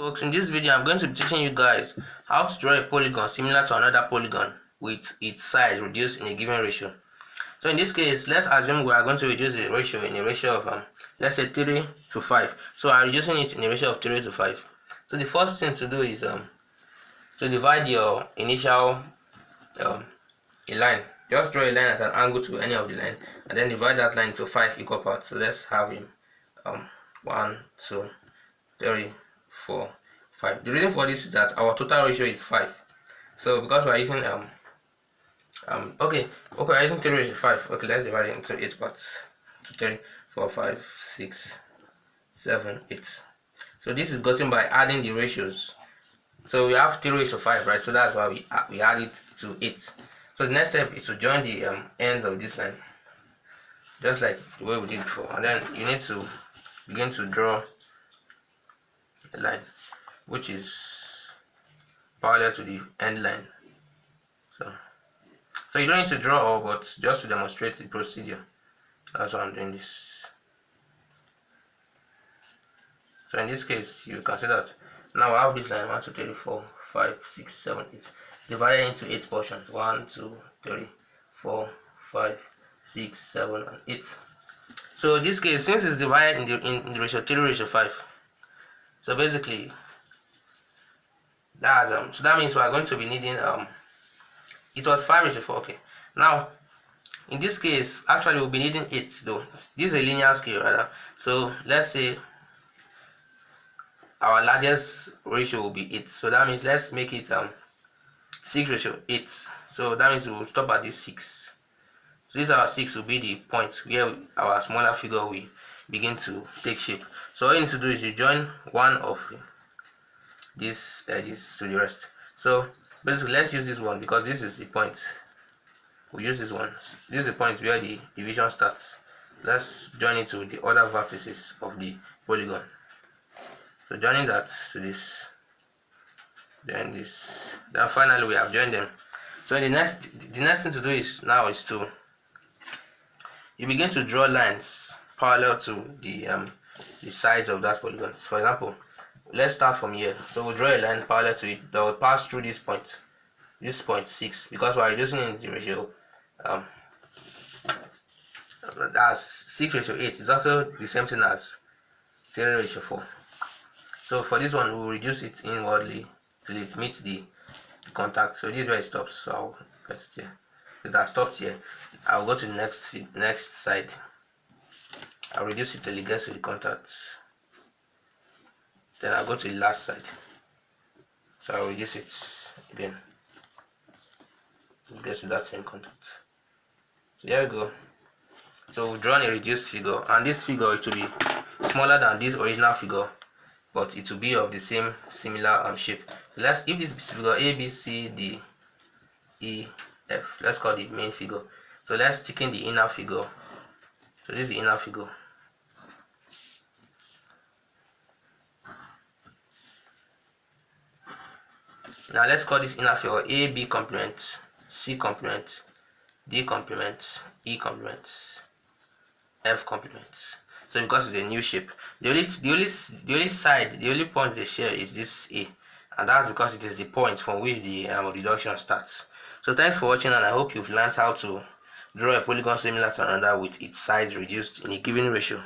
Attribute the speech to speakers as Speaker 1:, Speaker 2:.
Speaker 1: Folks, in this video I'm going to be teaching you guys how to draw a polygon similar to another polygon with its size reduced in a given ratio. So in this case, let's assume we are going to reduce the ratio in a ratio of let's say 3 to 5. So I'm reducing it in a ratio of 3 to 5. So the first thing to do is to divide your initial a line. Just draw a line at an angle to any of the line and then divide that line into 5 equal parts. So let's have him 1, 2, 3, 4, 5. The reason for this is that our total ratio is 5. So because we are using we're using 3 ratio 5. Okay, let's divide it into 8 parts. 2, 3, 4, 5, 6, 7, 8. So this is gotten by adding the ratios. So we have 3 ratio 5, right? So that's why we add it to 8. So the next step is to join the ends of this line, just like the way we did before, and then you need to begin to draw a line which is parallel to the end line. So you don't need to draw all, but just to demonstrate the procedure, that's why I'm doing this. So in this case, you can see that now I have this line 1, 2, 3, 4, 5, 6, 7, 8 divided into 8 portions. 1, 2, 3, 4, 5, 6, 7, and 8. So in this case, since it's divided in the ratio 3 ratio 5, so basically that's so that means we are going to be needing it was 5 ratio 4. Okay, now in this case actually we'll be needing 8 though. This is a linear scale rather, so let's say our largest ratio will be 8. So that means let's make it 6 ratio 8. So that means we will stop at this 6. So this our 6 will be the point where our smaller figure will begin to take shape. So all you need to do is you join one of these edges to the rest. So basically let's use this one because this is the point. We'll use this one. This is the point where the division starts. Let's join it to the other vertices of the polygon. So joining that to this, then this, then finally we have joined them. So the next thing to do is now is to you begin to draw lines parallel to the sides of that polygon. For example, let's start from here. So we'll draw a line parallel to it that will pass through this point 6, because we are reducing in the ratio that's 6 ratio 8. It's also the same thing as 3 ratio 4. So for this one, we will reduce it inwardly till it meets the contact. So this is where it stops. So I'll put it here. So that stopped here. I'll go to the next side. I'll reduce it till it gets to the contact. Then I'll go to the last side. So I'll reduce it again. It gets to that same contact. So here we go. So we've drawn a reduced figure, and this figure it will be smaller than this original figure, but it will be of the same similar shape. So let's, if this figure A, B, C, D, E, F, let's call it main figure. So let's stick in the inner figure. So this is the inner figure. Now let's call this inner figure A, B complement, C complement, D complement, E complement, F complement. So because it's a new shape, the only point they share is this A, and that's because it is the point from which the reduction starts. So thanks for watching, and I hope you've learned how to draw a polygon similar to another with its size reduced in a given ratio.